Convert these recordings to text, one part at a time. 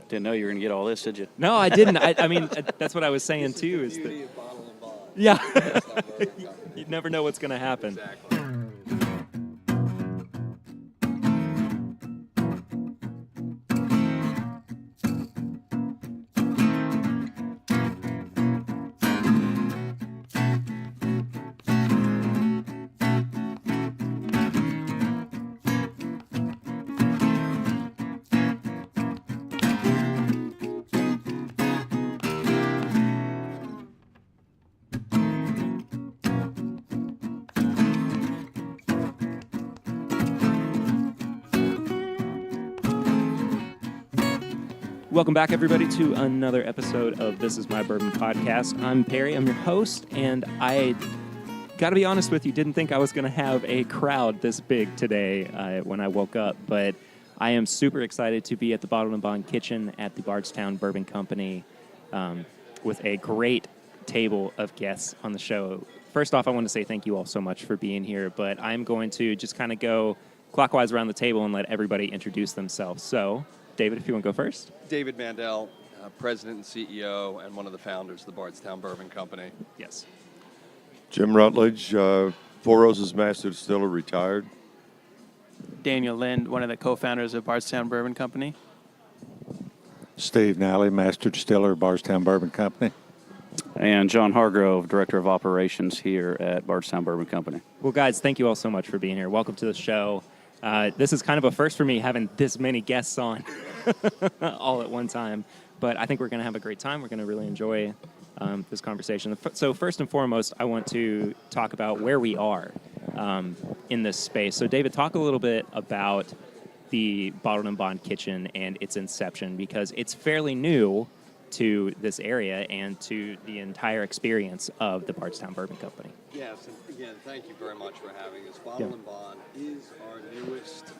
Didn't know you were going to get all this, did you? No, I didn't. I mean, that's what I was saying too. Is the beauty of bottle and bond. Yeah, you never know what's going to happen. Exactly. Welcome back, everybody, to another episode of This Is My Bourbon podcast. I'm Perry. I'm your host, and I got to be honest with you, didn't think I was going to have a crowd this big today when I woke up, but I am super excited to be at the Bottle and Bond kitchen at the Bardstown Bourbon Company with a great table of guests on the show. First off, I want to say thank you all so much for being here, but I'm going to just kind of go clockwise around the table and let everybody introduce themselves. So, David, if you want to go first. David Mandell, President and CEO, and one of the founders of the Bardstown Bourbon Company. Yes. Jim Rutledge, Four Roses Master Distiller, retired. Daniel Linde, one of the co-founders of Bardstown Bourbon Company. Steve Nally, Master Distiller, Bardstown Bourbon Company. And John Hargrove, Director of Operations here at Bardstown Bourbon Company. Well, guys, thank you all so much for being here. Welcome to the show. This is kind of a first for me, having this many guests on all at one time. But I think we're going to have a great time. We're going to really enjoy this conversation. So first and foremost, I want to talk about where we are in this space. So, David, talk a little bit about the Bottled and Bond kitchen and its inception, because it's fairly new to this area and to the entire experience of the Bardstown Bourbon Company. Yes, and again, thank you very much for having us. Bottle and Bond is our newest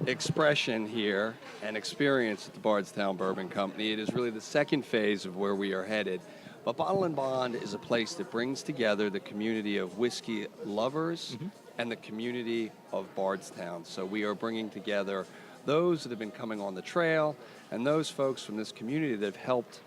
expression here and experience at the Bardstown Bourbon Company. It is really the second phase of where we are headed. But Bottle and Bond is a place that brings together the community of whiskey lovers and the community of Bardstown. So we are bringing together those that have been coming on the trail and those folks from this community that have helped,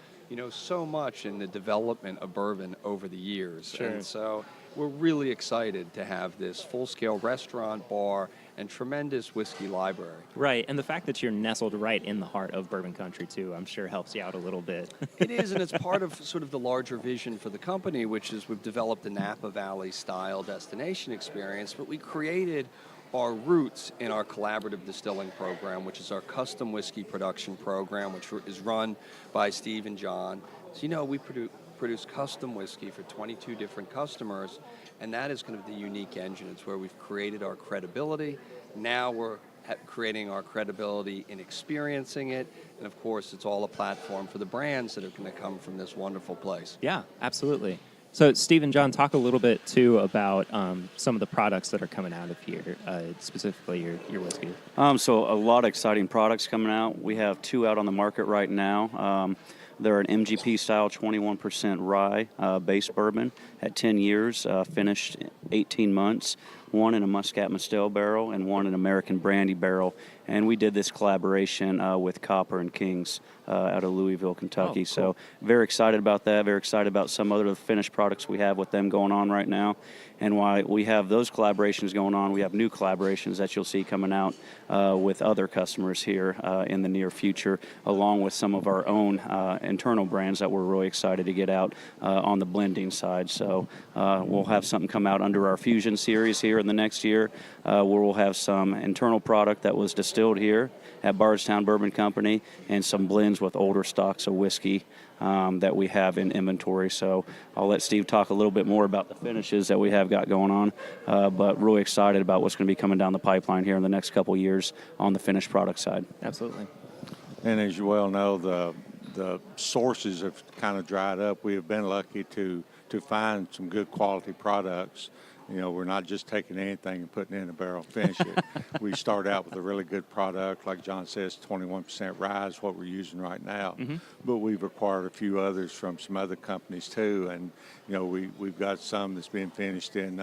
so much in the development of bourbon over the years. Sure. And so we're really excited to have this full-scale restaurant, bar, and tremendous whiskey library. Right, and the fact that you're nestled right in the heart of bourbon country, too, I'm sure helps you out a little bit. It is, and it's part of sort of the larger vision for the company, which is we've developed a Napa Valley-style destination experience, but we created our roots in our collaborative distilling program, which is our custom whiskey production program, which is run by Steve and John. So, we produce custom whiskey for 22 different customers, and that is kind of the unique engine. It's where we've created our credibility. Now we're creating our credibility in experiencing it, and of course, it's all a platform for the brands that are going to come from this wonderful place. Yeah, absolutely. So, Steve and John, talk a little bit, too, about some of the products that are coming out of here, specifically your whiskey. So a lot of exciting products coming out. We have two out on the market right now. They're an MGP style 21% rye base bourbon at 10 years, finished 18 months. One in a Muscat Mandell barrel and one in American Brandy barrel. And we did this collaboration with Copper and Kings out of Louisville, Kentucky. Oh, cool. So very excited about that. Very excited about some other finished products we have with them going on right now. And while we have those collaborations going on, we have new collaborations that you'll see coming out with other customers here in the near future, along with some of our own internal brands that we're really excited to get out on the blending side. So we'll have something come out under our Fusion series here in the next year, where we'll have some internal product that was distilled here at Bardstown Bourbon Company and some blends with older stocks of whiskey that we have in inventory. So I'll let Steve talk a little bit more about the finishes that we have got going on, but really excited about what's going to be coming down the pipeline here in the next couple of years on the finished product side. Absolutely. And as you well know, the sources have kind of dried up. We have been lucky to find some good quality products You know, we're not just taking anything and putting it in a barrel and finish it. We start out with a really good product. Like John says, 21% rye is what we're using right now. But we've acquired a few others from some other companies too. And, you know, we've got some that's being finished in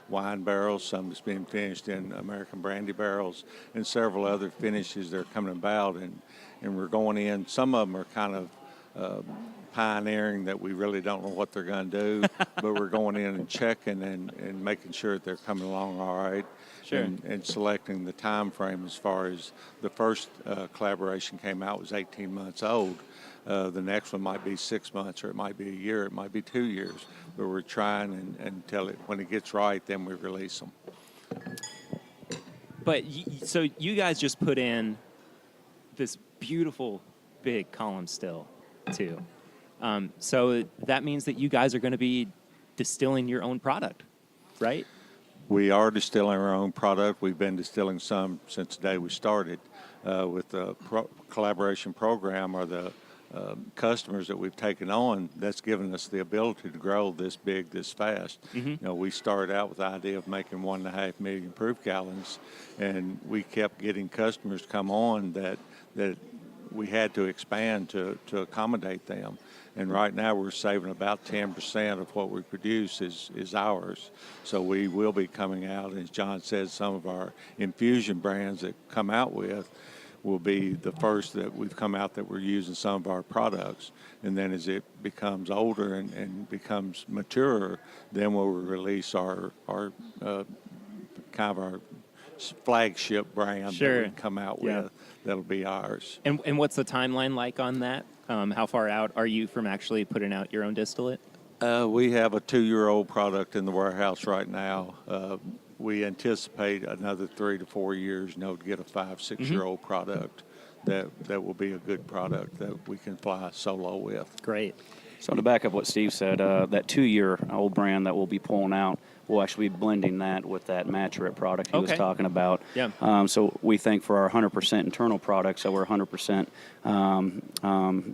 wine barrels, some that's being finished in American brandy barrels, and several other finishes that are coming about. And we're going in, some of them are kind of pioneering that we really don't know what they're going to do, but we're going in and checking and making sure that they're coming along all right. Sure. And selecting the time frame as far as the first collaboration came out was 18 months old. The next one might be 6 months, or it might be a year, it might be 2 years. But we're trying and until when it gets right, then we release them. But so you guys just put in this beautiful big column still, too. So that means that you guys are going to be distilling your own product, right? We are distilling our own product. We've been distilling some since the day we started with the collaboration program, or the customers that we've taken on. That's given us the ability to grow this big, this fast. You know, we started out with the idea of making 1.5 million proof gallons, and we kept getting customers come on that we had to expand to accommodate them. And right now we're saving about 10% of what we produce is ours. So we will be coming out, as John said, some of our infusion brands that come out with will be the first that we've come out that we're using some of our products. And then as it becomes older and becomes mature, then we'll release our kind of our flagship brand Sure. that we come out Yeah. with that'll be ours. And what's the timeline like on that? How far out are you from actually putting out your own distillate? We have a 2-year-old product in the warehouse right now. We anticipate another 3 to 4 years, to get a 5-6-year-old product that will be a good product that we can fly solo with. Great. So to back up what Steve said, that 2-year-old brand that we'll be pulling out, we'll actually be blending that with that Maturate product he was Okay. talking about. Yeah. So we think for our 100% internal product, so we're 100%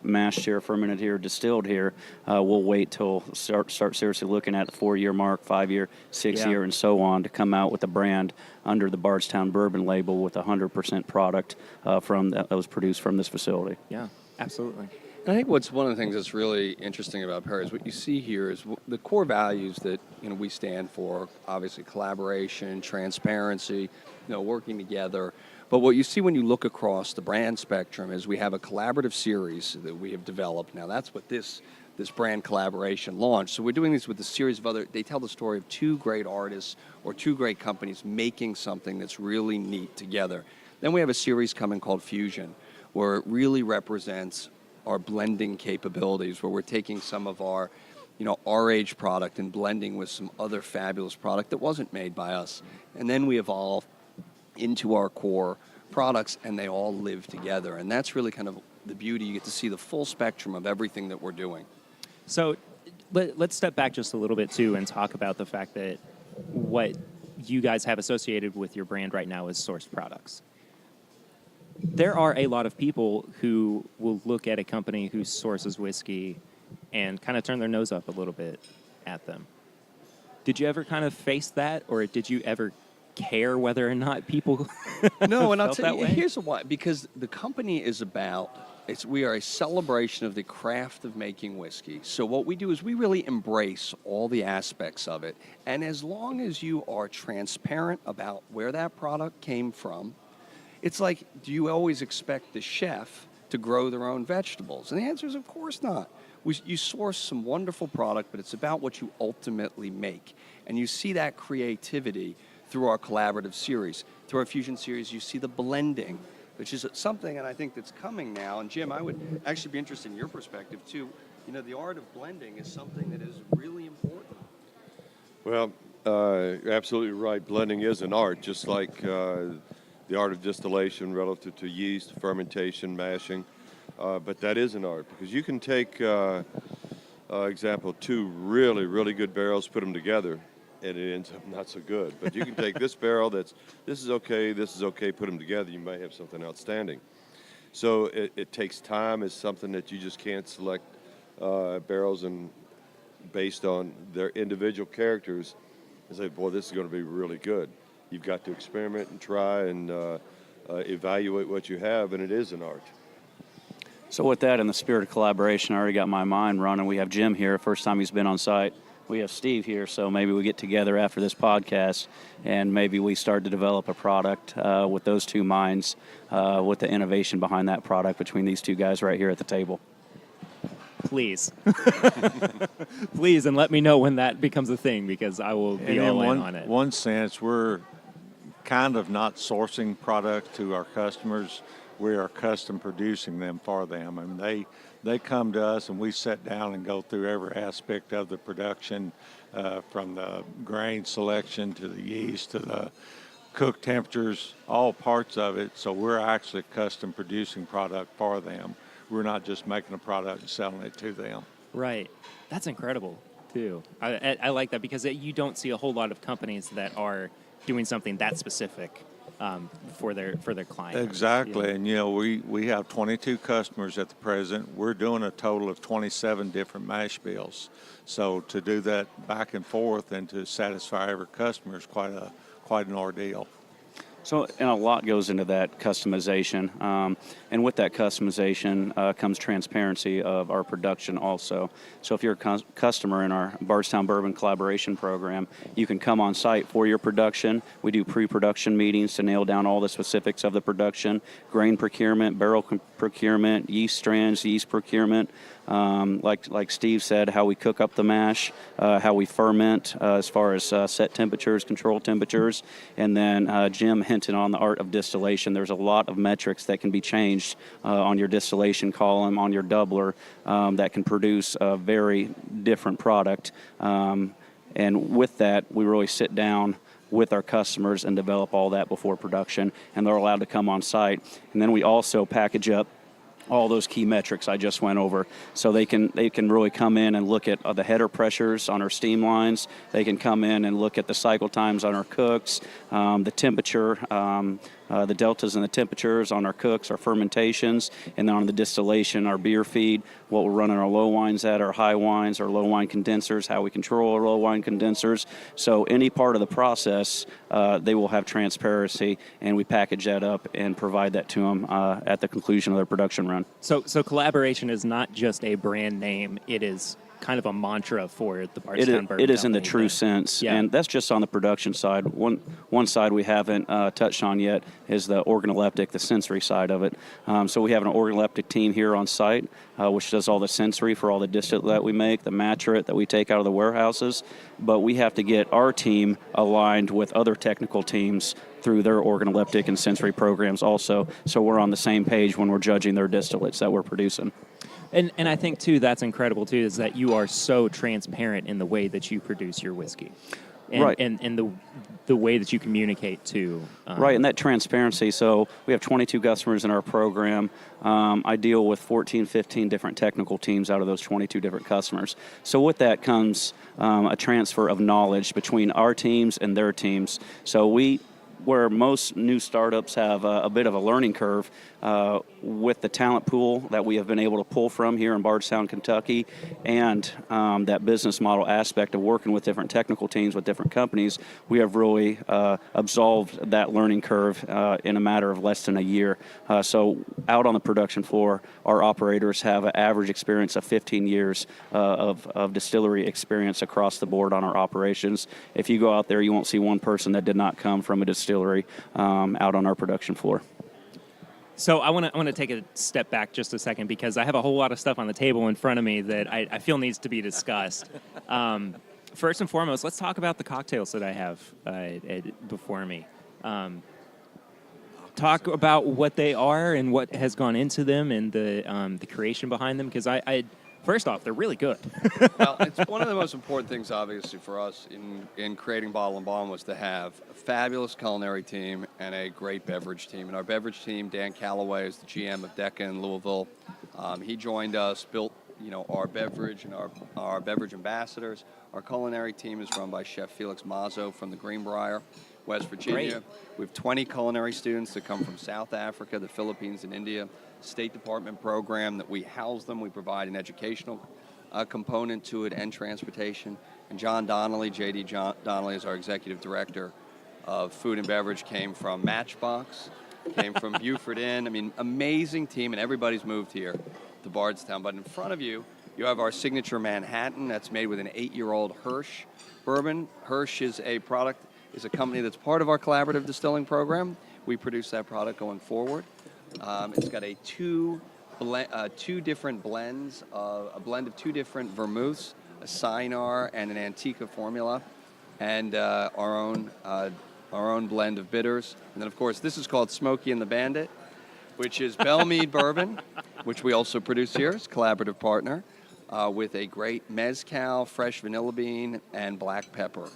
mashed here, fermented here, distilled here, we'll wait till start seriously looking at the 4-year mark, 5-year, 6-year, Yeah. and so on to come out with a brand under the Bardstown Bourbon label with 100% product that was produced from this facility. Yeah, absolutely. I think what's one of the things that's really interesting about Perry is what you see here is the core values that we stand for. Obviously, collaboration, transparency, working together. But what you see when you look across the brand spectrum is we have a collaborative series that we have developed. Now that's what this brand collaboration launched. So we're doing this with a series of other. They tell the story of 2 great artists or 2 great companies making something that's really neat together. Then we have a series coming called Fusion, where it really represents our blending capabilities, where we're taking some of our, our age product and blending with some other fabulous product that wasn't made by us. And then we evolve into our core products, and they all live together. And that's really kind of the beauty. You get to see the full spectrum of everything that we're doing. So let's step back just a little bit, too, and talk about the fact that what you guys have associated with your brand right now is sourced products. There are a lot of people who will look at a company who sources whiskey and kind of turn their nose up a little bit at them. Did you ever kind of face that, or did you ever care whether or not people No, and I'll felt tell that you, way? here's why. Because the company is we are a celebration of the craft of making whiskey. So what we do is we really embrace all the aspects of it. And as long as you are transparent about where that product came from, it's like, do you always expect the chef to grow their own vegetables? And the answer is, of course not. You source some wonderful product, but it's about what you ultimately make. And you see that creativity through our collaborative series. Through our Fusion series, you see the blending, which is something, and I think that's coming now. And Jim, I would actually be interested in your perspective, too. The art of blending is something that is really important. Well, you're absolutely right. Blending is an art, just like the art of distillation relative to yeast, fermentation, mashing. But that is an art, because you can take, example, 2 really, really good barrels, put them together, and it ends up not so good. But you can take this barrel this is okay, put them together, you may have something outstanding. So it takes time. It's something that you just can't select barrels and based on their individual characters and say, boy, this is going to be really good. You've got to experiment and try and evaluate what you have, and it is an art. So with that, in the spirit of collaboration, I already got my mind running. We have Jim here, first time he's been on site. We have Steve here, so maybe we get together after this podcast and maybe we start to develop a product with those two minds, with the innovation behind that product between these two guys right here at the table. Please. Please, and let me know when that becomes a thing, because I will be all in on it. One sense, we're kind of not sourcing product to our customers. We are custom producing them for them. I mean, they come to us and we sit down and go through every aspect of the production, from the grain selection to the yeast to the cook temperatures, all parts of it. So we're actually custom producing product for them. We're not just making a product and selling it to them. Right. That's incredible, too. I like that, because you don't see a whole lot of companies that are doing something that specific for their client. Exactly. Yeah. And, you know, we have 22 customers at the present. We're doing a total of 27 different mash bills. So to do that back and forth and to satisfy every customer is quite an ordeal. So, and a lot goes into that customization. And with that customization comes transparency of our production also. So if you're a customer in our Bardstown Bourbon collaboration program, you can come on site for your production. We do pre-production meetings to nail down all the specifics of the production, grain procurement, barrel procurement, yeast strands, yeast procurement. Like Steve said, how we cook up the mash, how we ferment as far as set temperatures, control temperatures, and then Jim hinted on the art of distillation. There's a lot of metrics that can be changed on your distillation column, on your doubler, that can produce a very different product. And with that, we really sit down with our customers and develop all that before production, and they're allowed to come on site. And then we also package up all those key metrics I just went over, so they can really come in and look at the header pressures on our steam lines. They can come in and look at the cycle times on our cooks, the temperature, the deltas and the temperatures on our cooks, our fermentations, and then on the distillation, our beer feed, what we're running our low wines at, our high wines, our low wine condensers, how we control our low wine condensers. So any part of the process, they will have transparency, and we package that up and provide that to them at the conclusion of their production run. So collaboration is not just a brand name; it is kind of a mantra for the Bardstown Bourbon It is in the Company true then. sense, Yeah. and that's just on the production side. One side we haven't touched on yet is the organoleptic, the sensory side of it. So we have an organoleptic team here on site, which does all the sensory for all the distillate that we make, the maturate that we take out of the warehouses. But we have to get our team aligned with other technical teams through their organoleptic and sensory programs also, so we're on the same page when we're judging their distillates that we're producing. And I think, too, that's incredible, too, is that you are so transparent in the way that you produce your whiskey. And, Right. And the way that you communicate, too. Right, and that transparency. So we have 22 customers in our program. I deal with 14, 15 different technical teams out of those 22 different customers. So with that comes a transfer of knowledge between our teams and their teams. So where most new startups have a bit of a learning curve, with the talent pool that we have been able to pull from here in Bardstown, Kentucky, and that business model aspect of working with different technical teams with different companies, we have really absolved that learning curve in a matter of less than a year. So out on the production floor, our operators have an average experience of 15 years of distillery experience across the board on our operations. If you go out there, you won't see one person that did not come from a distillery out on our production floor. So I want to take a step back just a second, because I have a whole lot of stuff on the table in front of me that I feel needs to be discussed. First and foremost, let's talk about the cocktails that I have before me. Talk about what they are and what has gone into them and the creation behind them, because first off, they're really good. Well, it's one of the most important things, obviously, for us in creating Bottle and Bond was to have a fabulous culinary team and a great beverage team. And our beverage team, Dan Calloway, is the GM of Decca in Louisville. He joined us, built our beverage and our beverage ambassadors. Our culinary team is run by Chef Felix Mazzo from the Greenbrier, West Virginia. Great. We have 20 culinary students that come from South Africa, the Philippines, and India. State Department program that we house them. We provide an educational component to it and transportation. And John Donnelly, Donnelly is our executive director of food and beverage, came from Matchbox, came from Buford Inn. I mean, amazing team, and everybody's moved here to Bardstown. But in front of you, you have our signature Manhattan that's made with an 8-year-old Hirsch bourbon. Hirsch is a company that's part of our collaborative distilling program. We produce that product going forward. It's got two different blends, a blend of 2 different vermouths, a Cynar and an Antica formula, and our own blend of bitters. And then, of course, this is called Smokey and the Bandit, which is Bellmead bourbon, which we also produce here as a collaborative partner, with a great mezcal, fresh vanilla bean, and black pepper.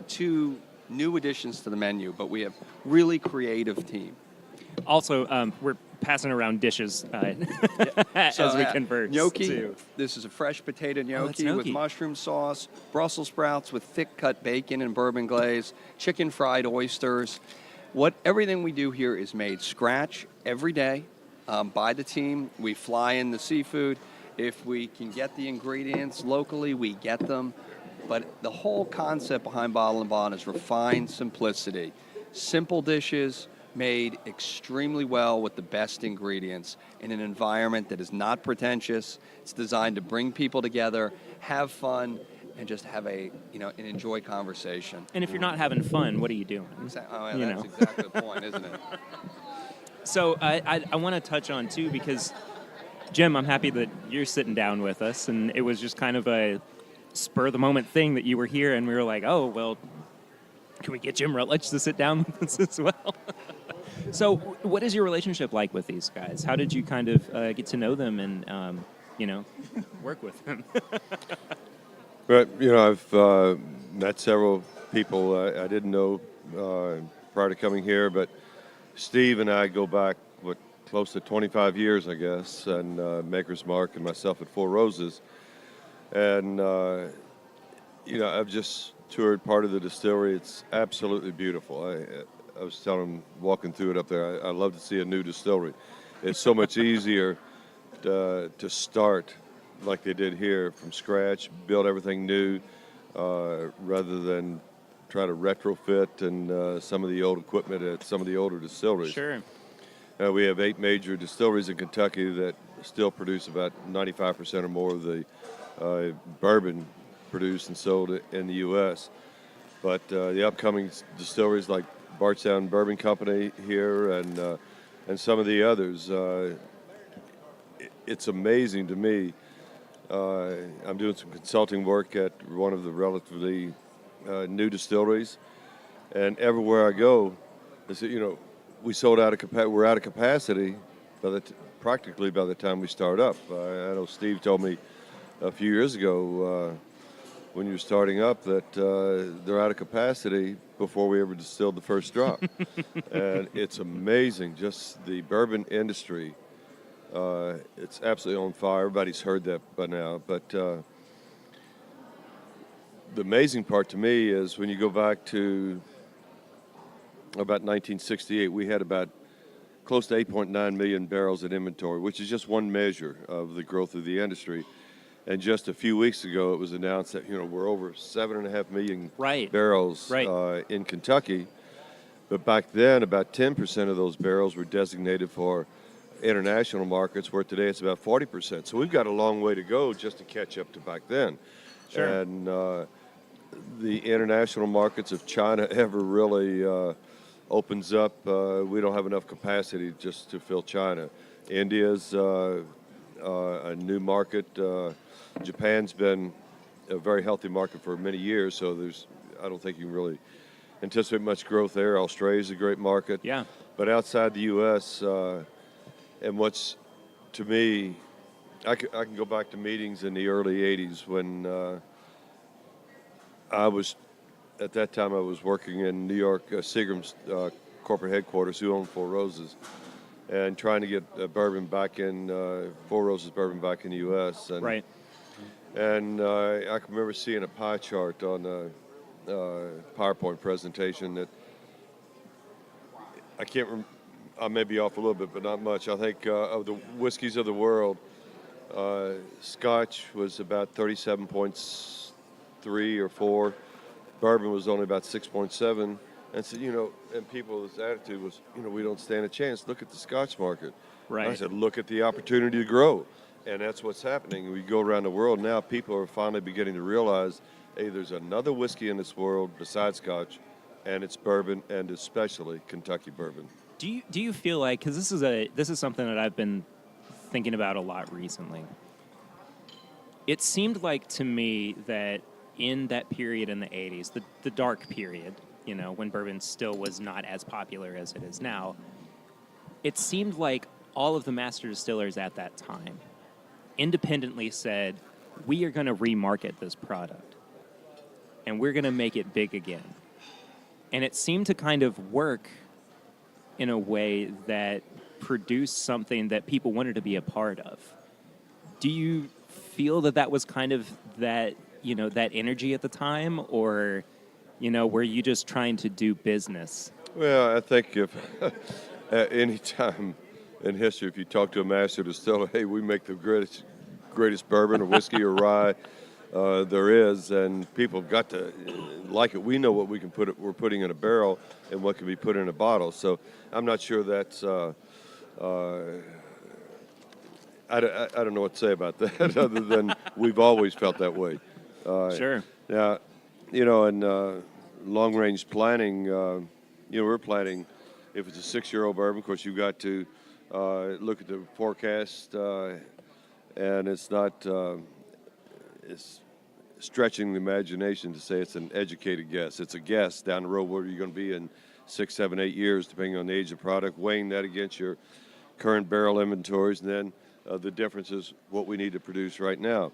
2 new additions to the menu, but we have really creative team. Also, we're passing around dishes as we converge. Gnocchi. To... This is a fresh potato that's gnocchi with gnocchi. mushroom sauce, Brussels sprouts with thick cut bacon and bourbon glaze, chicken fried oysters. Everything we do here is made scratch every day by the team. We fly in the seafood. If we can get the ingredients locally, we get them. But the whole concept behind Bottle and Bond is refined simplicity. Simple dishes made extremely well with the best ingredients in an environment that is not pretentious. It's designed to bring people together, have fun, and just have and enjoy conversation. And if you're not having fun, what are you doing? That's exactly the point, isn't it? So I want to touch on, too, because, Jim, I'm happy that you're sitting down with us, and it was just kind of a spur-of-the-moment thing that you were here, and we were like, oh, well, can we get Jim Rutledge to sit down with us as well? So what is your relationship like with these guys? How did you kind of get to know them and, work with them? But, I've met several people I didn't know prior to coming here, but Steve and I go back, close to 25 years, I guess, and Maker's Mark and myself at Four Roses. And, I've just toured part of the distillery. It's absolutely beautiful. I was telling him, walking through it up there, I love to see a new distillery. It's so much easier to start like they did here from scratch, build everything new, rather than try to retrofit and some of the old equipment at some of the older distilleries. Sure. We have 8 major distilleries in Kentucky that still produce about 95% or more of the bourbon produced and sold in the U.S. But the upcoming distilleries like Bardstown Bourbon Company here and some of the others, it's amazing to me. I'm doing some consulting work at one of the relatively new distilleries, and everywhere I go, they say, we sold out of capacity. We're out of capacity practically by the time we start up. I know Steve told me a few years ago when you were starting up that they're out of capacity before we ever distilled the first drop. And it's amazing, just the bourbon industry. It's absolutely on fire. Everybody's heard that by now. But the amazing part to me is when you go back to about 1968, we had about close to 8.9 million barrels in inventory, which is just one measure of the growth of the industry. And just a few weeks ago, it was announced that we're over 7.5 million barrels in Kentucky. But back then, about 10% of those barrels were designated for international markets, where today it's about 40%. So we've got a long way to go just to catch up to back then. Sure. And the international markets, if China ever really opens up, we don't have enough capacity just to fill China. India's a new market. Japan's been a very healthy market for many years, so I don't think you can really anticipate much growth there. Australia's a great market. Yeah. But outside the U.S., and what's, to me, I can go back to meetings in the early 80s when at that time I was working in New York, Seagram's corporate headquarters, who owned Four Roses, and trying to get bourbon back in, Four Roses bourbon back in the U.S. And, right. And I can remember seeing a pie chart on a PowerPoint presentation that I can't remember. I may be off a little bit, but not much. I think of the whiskeys of the world, Scotch was about 37.7 6.3 or 4. Bourbon was only about 6.7. And so, and people's attitude was, we don't stand a chance. Look at the Scotch market. Right. And I said, look at the opportunity to grow. And that's what's happening. We go around the world now, people are finally beginning to realize, hey, there's another whiskey in this world besides Scotch, and it's bourbon, and especially Kentucky bourbon. Do you feel like, because this is something that I've been thinking about a lot recently. It seemed like to me that in that period in the 80s, the dark period, when bourbon still was not as popular as it is now, it seemed like all of the master distillers at that time independently said, we are going to remarket this product and we're going to make it big again. And it seemed to kind of work in a way that produced something that people wanted to be a part of. Do you feel that was kind of that energy at the time, or, were you just trying to do business? Well, I think if at any time in history, if you talk to a master distiller, hey, we make the greatest bourbon or whiskey or rye there is, and people have got to like it. We know what we're putting in a barrel and what can be put in a bottle. So I'm not sure that's. I don't know what to say about that other than we've always felt that way. Sure. Now, in long-range planning, we're planning, if it's a 6-year-old bourbon, of course, you've got to look at the forecast, and it's not, it's stretching the imagination to say it's an educated guess. It's a guess down the road where you're going to be in 6, 7, 8 years, depending on the age of the product, weighing that against your current barrel inventories, and then the difference is what we need to produce right now.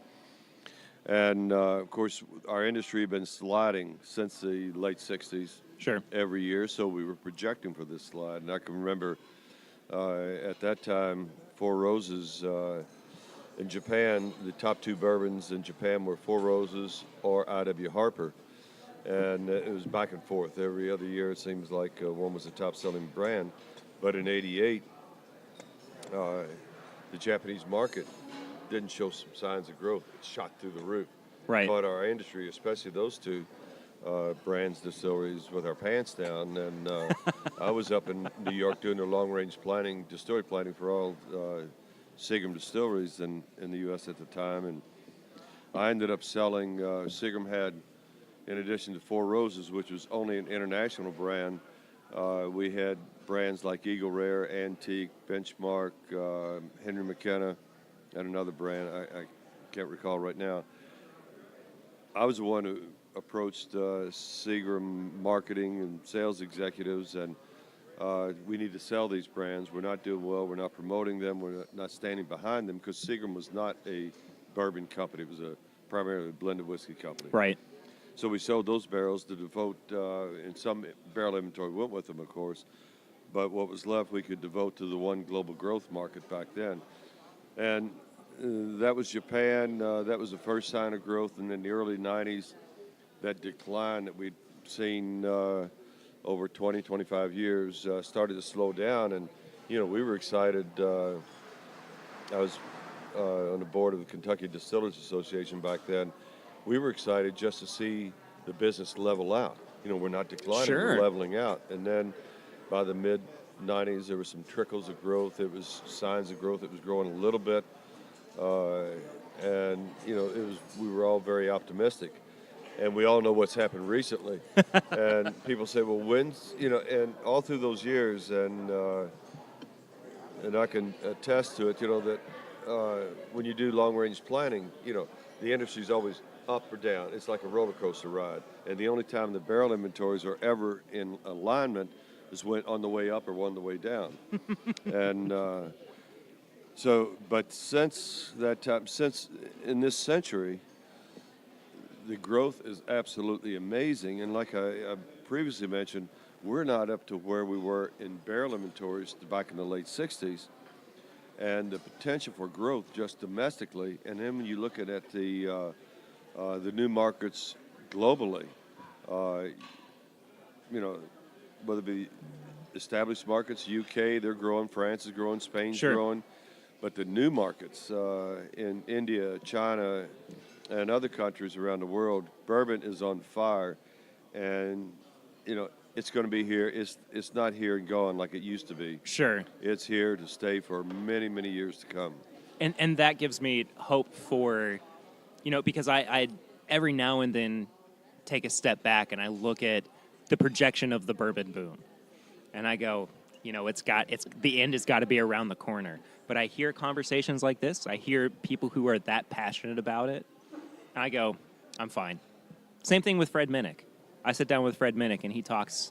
And, of course, our industry has been sliding since the late 60s. Sure. Every year, so we were projecting for this slide. And I can remember at that time, Four Roses in Japan, the top 2 bourbons in Japan were Four Roses or I.W. Harper. And it was back and forth. Every other year, it seems like one was the top-selling brand. But in '88, the Japanese market didn't show some signs of growth. It shot through the roof. Right. But our industry, especially those 2 brands, distilleries, with our pants down. And I was up in New York doing their long-range planning, distillery planning for all Seagram distilleries in the U.S. at the time. And I ended up selling, Seagram had, in addition to Four Roses, which was only an international brand, we had brands like Eagle Rare, Antique, Benchmark, Henry McKenna, and another brand I can't recall right now. I was the one who approached Seagram marketing and sales executives, and we need to sell these brands. We're not doing well. We're not promoting them. We're not standing behind them, because Seagram was not a bourbon company. It was a primarily blended whiskey company. Right. So we sold those barrels to devote, and some barrel inventory went with them, of course, but what was left we could devote to the one global growth market back then. And that was Japan. That was the first sign of growth. And in the early 90s, that decline that we'd seen over 20, 25 years started to slow down. And, we were excited. I was on the board of the Kentucky Distillers Association back then. We were excited just to see the business level out. We're not declining, Sure. We're leveling out. And then by the mid-90s, there were some trickles of growth. It was signs of growth. It was growing a little bit. And, we were all very optimistic. And we all know what's happened recently. And people say, well, when's, and all through those years, and I can attest to it, that when you do long-range planning, the industry's always up or down. It's like a roller coaster ride. And the only time the barrel inventories are ever in alignment is when on the way up or on the way down. And but since that time, since in this century, the growth is absolutely amazing. And like I previously mentioned, we're not up to where we were in barrel inventories back in the late 60s. And the potential for growth just domestically, and then when you look at the new markets globally, whether it be established markets, UK, they're growing, France is growing, Spain's Sure. growing, but the new markets in India, China, and other countries around the world, bourbon is on fire, and it's going to be here. It's not here and gone like it used to be. Sure. It's here to stay for many, many years to come. And that gives me hope for, because I every now and then take a step back and I look at the projection of the bourbon boom, and I go, the end has got to be around the corner. But I hear conversations like this. I hear people who are that passionate about it, and I go, I'm fine. Same thing with Fred Minnick. I sit down with Fred Minnick, and he talks,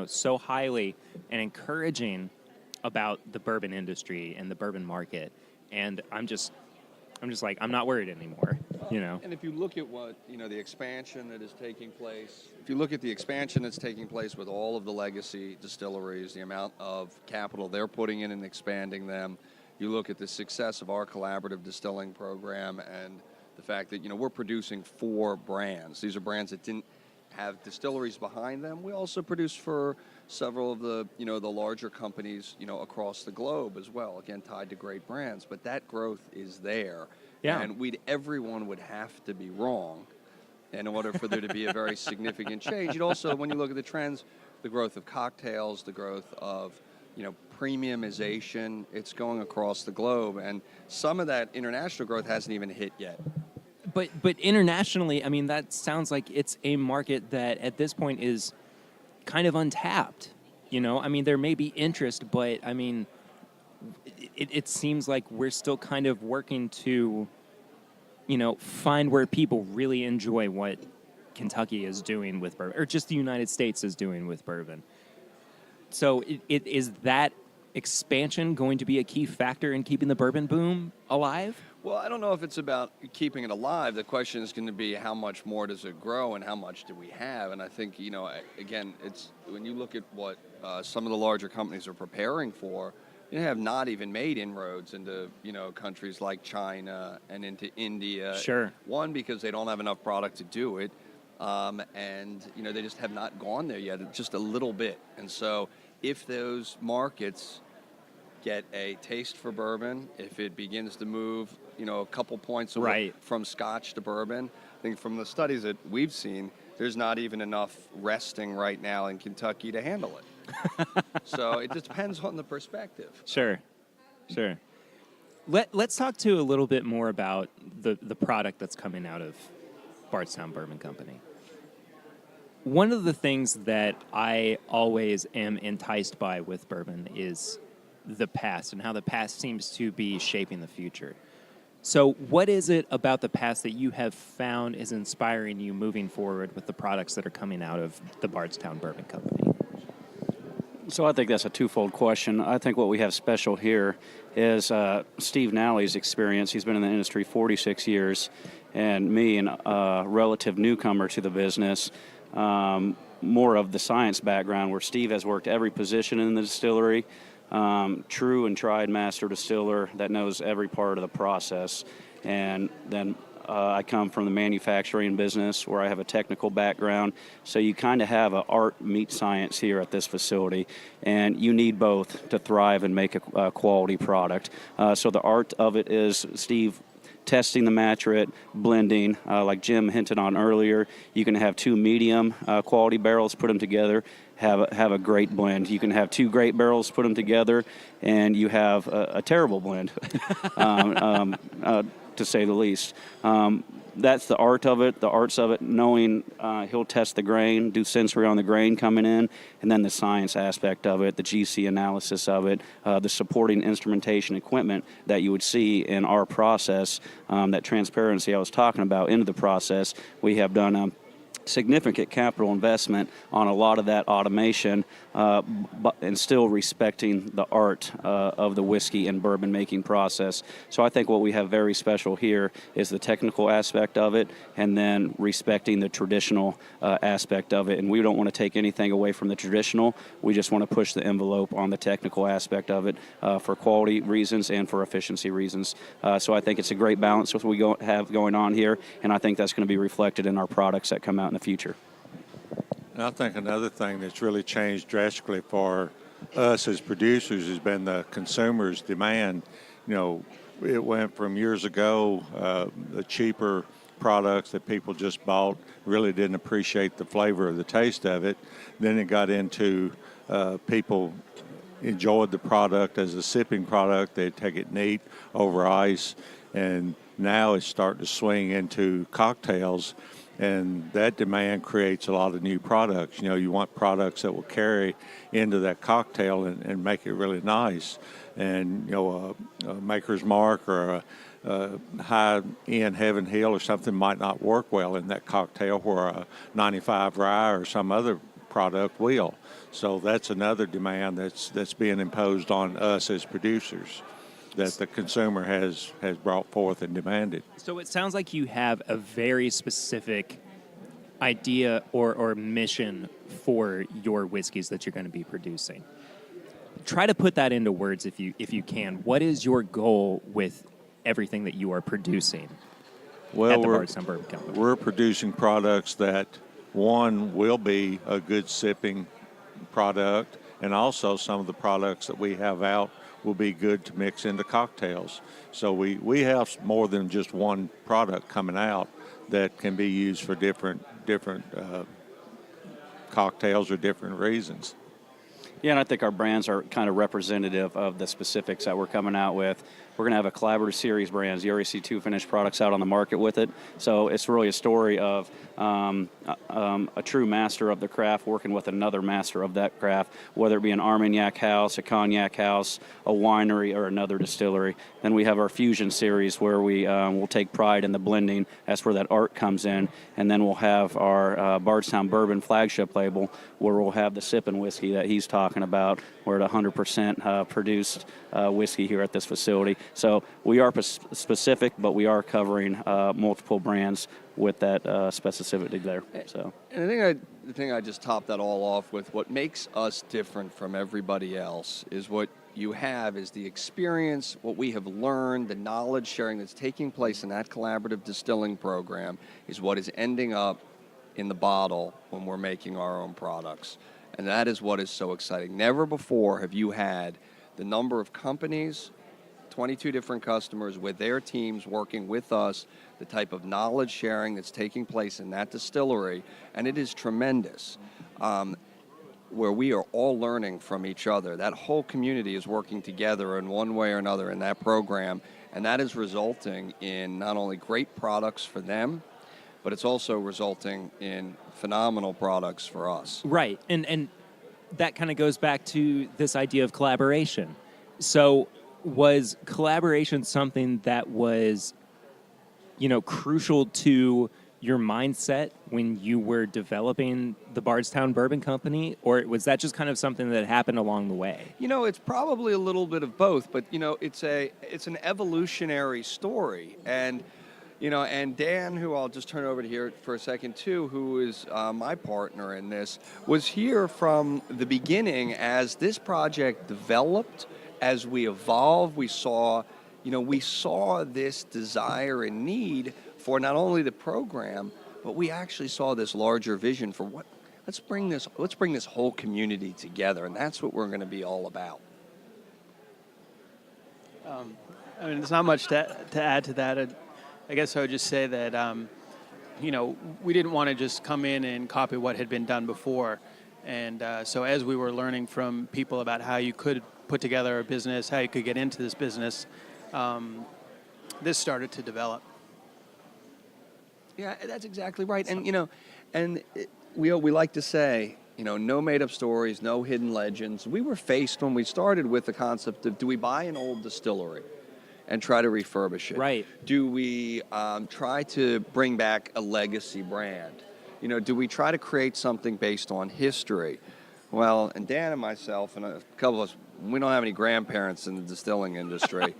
so highly and encouraging about the bourbon industry and the bourbon market, and I'm just like, I'm not worried anymore. And if you look at what, the expansion that is taking place, if you look at the expansion that's taking place with all of the legacy distilleries, the amount of capital they're putting in and expanding them, you look at the success of our collaborative distilling program and the fact that, we're producing 4 brands. These are brands that didn't have distilleries behind them. We also produce for several of the, the larger companies, across the globe as well, again, tied to great brands. But that growth is there. Yeah. And everyone would have to be wrong in order for there to be a very significant change. And also, when you look at the trends, the growth of cocktails, the growth of, premiumization, it's going across the globe. And some of that international growth hasn't even hit yet. But internationally, I mean, that sounds like it's a market that at this point is kind of untapped. I mean, there may be interest, but I mean, it seems like we're still kind of working to, find where people really enjoy what Kentucky is doing with bourbon, or just the United States is doing with bourbon. So it is that expansion going to be a key factor in keeping the bourbon boom alive? Well, I don't know if it's about keeping it alive. The question is going to be how much more does it grow and how much do we have? And I think, again, it's when you look at what some of the larger companies are preparing for, they have not even made inroads into, countries like China and into India. Sure. One, because they don't have enough product to do it. And, they just have not gone there yet, just a little bit. And so if those markets get a taste for bourbon, if it begins to move, a couple points away from Scotch to bourbon, I think from the studies that we've seen, there's not even enough resting right now in Kentucky to handle it. So it just depends on the perspective. Sure. Let's talk to a little bit more about the product that's coming out of Bardstown Bourbon Company. One of the things that I always am enticed by with bourbon is the past and how the past seems to be shaping the future. So what is it about the past that you have found is inspiring you moving forward with the products that are coming out of the Bardstown Bourbon Company? So I think that's a twofold question. I think what we have special here is Steve Nally's experience. He's been in the industry 46 years, and me, a relative newcomer to the business, more of the science background, where Steve has worked every position in the distillery, true and tried master distiller that knows every part of the process. And then I come from the manufacturing business where I have a technical background. So you kind of have an art meet science here at this facility, and you need both to thrive and make a quality product. So the art of it is Steve testing the maturate, blending, like Jim hinted on earlier. You can have 2 medium quality barrels, put them together, have a great blend. You can have 2 great barrels, put them together, and you have a terrible blend, to say the least. That's the art of it, the arts of it, knowing he'll test the grain, do sensory on the grain coming in, and then the science aspect of it, the GC analysis of it, the supporting instrumentation equipment that you would see in our process, that transparency I was talking about into the process. We have done significant capital investment on a lot of that automation, and still respecting the art of the whiskey and bourbon making process. So I think what we have very special here is the technical aspect of it, and then respecting the traditional aspect of it. And we don't want to take anything away from the traditional. We just want to push the envelope on the technical aspect of it for quality reasons and for efficiency reasons. So I think it's a great balance with what we have going on here, and I think that's going to be reflected in our products that come out in the future. And I think another thing that's really changed drastically for us as producers has been the consumer's demand. It went from years ago, the cheaper products that people just bought, really didn't appreciate the flavor or the taste of it. Then it got into people enjoyed the product as a sipping product. They'd take it neat over ice, and now it's starting to swing into cocktails, and that demand creates a lot of new products. You know, you want products that will carry into that cocktail and make it really nice. And, you know, a Maker's Mark or a high-end Heaven Hill or something might not work well in that cocktail, where a 95 rye or some other product will. So that's another demand that's being imposed on us as producers, that the consumer has brought forth and demanded. So it sounds like you have a very specific idea or mission for your whiskeys that you're going to be producing. Try to put that into words if you can. What is your goal with everything that you are producing at the Bardstown Bourbon Company? We're producing products that, one, will be a good sipping product, and also some of the products that we have out will be good to mix into cocktails. So we have more than just one product coming out that can be used for different cocktails or different reasons. Yeah, and I think our brands are kind of representative of the specifics that we're coming out with. We're going to have a collaborative series brands. You already see 2 finished products out on the market with it. So it's really a story of a true master of the craft working with another master of that craft, whether it be an Armagnac house, a cognac house, a winery, or another distillery. Then we have our fusion series where we will take pride in the blending. That's where that art comes in. And then we'll have our Bardstown Bourbon flagship label, where we'll have the sipping whiskey that he's talking about. We're at 100% produced whiskey here at this facility. So we are specific, but we are covering multiple brands with that specificity there. So, And the thing I just top that all off with, what makes us different from everybody else is what you have is the experience, what we have learned, the knowledge sharing that's taking place in that collaborative distilling program is what is ending up in the bottle when we're making our own products. And that is what is so exciting. Never before have you had the number of companies, 22 different customers with their teams working with us, the type of knowledge sharing that's taking place in that distillery, and it is tremendous, where we are all learning from each other. That whole community is working together in one way or another in that program, and that is resulting in not only great products for them, but it's also resulting in phenomenal products for us. Right, and that kind of goes back to this idea of collaboration. So was collaboration something that was, crucial to your mindset when you were developing the Bardstown Bourbon Company, or was that just kind of something that happened along the way? It's probably a little bit of both, but it's an evolutionary story, and and Dan, who I'll just turn over to here for a second too, who is my partner in this, was here from the beginning as this project developed. As we evolved, we saw this desire and need for not only the program, but we actually saw this larger vision for let's bring this whole community together, and that's what we're going to be all about. There's not much to add to that. I guess I would just say that, we didn't want to just come in and copy what had been done before. And so as we were learning from people about how you could put together a business, how you could get into this business, this started to develop. Yeah, that's exactly right. And we like to say, no made-up stories, no hidden legends. We were faced when we started with the concept of, do we buy an old distillery and try to refurbish it? Right. Do we try to bring back a legacy brand? Do we try to create something based on history? Well, and Dan and myself and a couple of us, we don't have any grandparents in the distilling industry.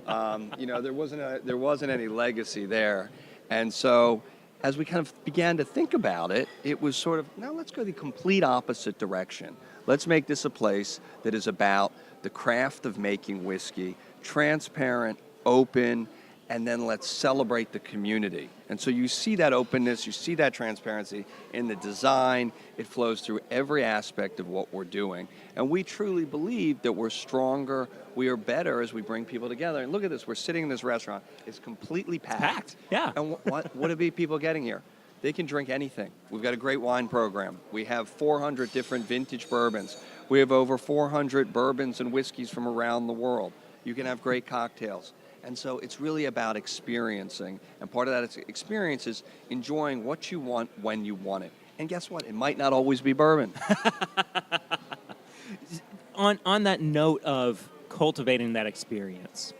There wasn't any legacy there. And so as we kind of began to think about it, it was sort of, now let's go the complete opposite direction. Let's make this a place that is about the craft of making whiskey, transparent, open, and then let's celebrate the community. And so you see that openness, you see that transparency in the design. It flows through every aspect of what we're doing. And we truly believe that we're stronger, we are better as we bring people together. And look at this, we're sitting in this restaurant, it's completely packed. Packed, yeah. And what are people getting here? They can drink anything. We've got a great wine program. We have 400 different vintage bourbons. We have over 400 bourbons and whiskeys from around the world. You can have great cocktails. And so it's really about experiencing. And part of that experience is enjoying what you want when you want it. And guess what? It might not always be bourbon. On that note of cultivating that experience,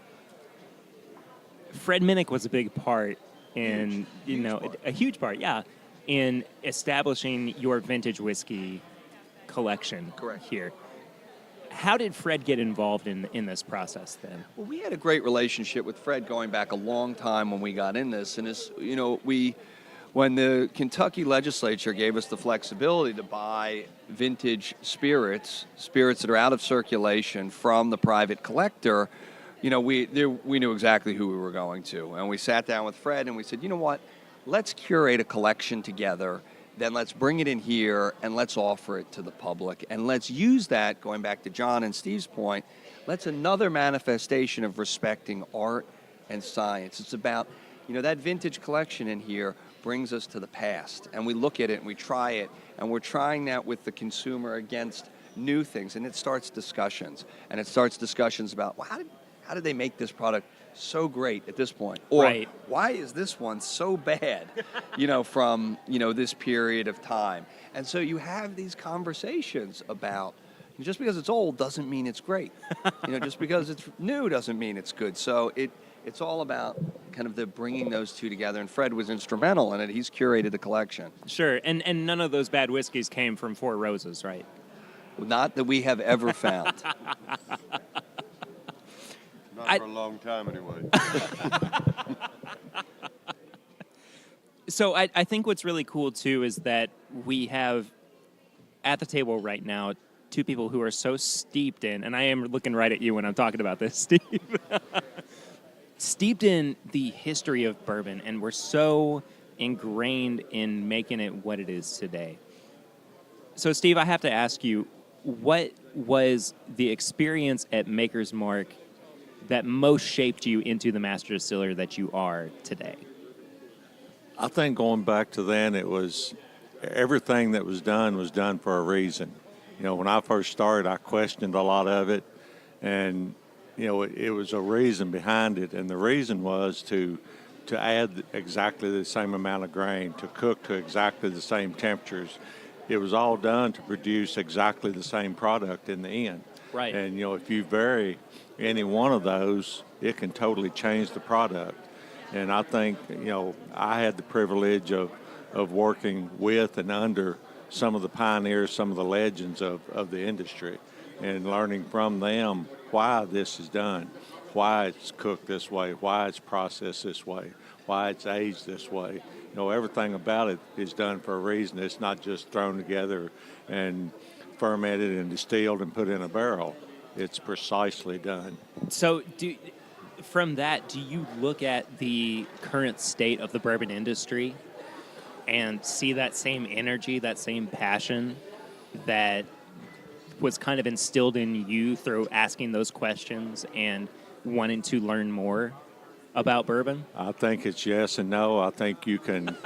Fred Minnick was a big part in, a huge part, yeah, in establishing your vintage whiskey collection. Correct. Here. How did Fred get involved in this process then? Well, we had a great relationship with Fred going back a long time when we got in this. And when the Kentucky legislature gave us the flexibility to buy vintage spirits that are out of circulation from the private collector, we knew exactly who we were going to. And we sat down with Fred and we said, you know what, let's curate a collection together. Then let's bring it in here and let's offer it to the public. And let's use that, going back to John and Steve's point, let's another manifestation of respecting art and science. It's about, that vintage collection in here brings us to the past. And we look at it and we try it. And we're trying that with the consumer against new things. And it starts discussions. And it starts discussions about, well, how did they make this product so great at this point? Or right. Why is this one so bad, from, this period of time? And so you have these conversations about, just because it's old doesn't mean it's great. Just because it's new doesn't mean it's good. So it's all about kind of the bringing those two together. And Fred was instrumental in it. He's curated the collection. Sure. And none of those bad whiskeys came from Four Roses, right? Not that we have ever found. Not for a long time, anyway. So I think what's really cool, too, is that we have at the table right now two people who are so steeped in, and I am looking right at you when I'm talking about this, Steve, steeped in the history of bourbon, and we're so ingrained in making it what it is today. So, Steve, I have to ask you, what was the experience at Maker's Mark that most shaped you into the master distiller that you are today? I think going back to then, it was everything that was done for a reason. When I first started, I questioned a lot of it, and it was a reason behind it, and the reason was to add exactly the same amount of grain, to cook to exactly the same temperatures. It was all done to produce exactly the same product in the end. Right. And if you vary any one of those, it can totally change the product. And I think, I had the privilege of working with and under some of the pioneers, some of the legends of the industry, and learning from them why this is done, why it's cooked this way, why it's processed this way, why it's aged this way. Everything about it is done for a reason. It's not just thrown together and fermented and distilled and put in a barrel. It's precisely done. So from that, do you look at the current state of the bourbon industry and see that same energy, that same passion that was kind of instilled in you through asking those questions and wanting to learn more about bourbon? I think it's yes and no. I think you can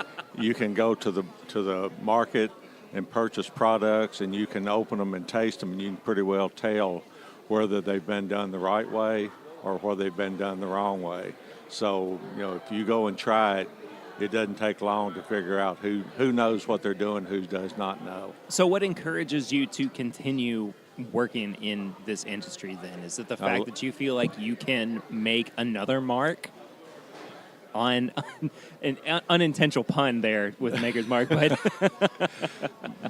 go to the market and purchase products, and you can open them and taste them, and you can pretty well tell whether they've been done the right way or whether they've been done the wrong way. So, if you go and try it, it doesn't take long to figure out who knows what they're doing, who does not know. So what encourages you to continue working in this industry then? Is it the fact that you feel like you can make another mark on an unintentional pun there with Maker's Mark, but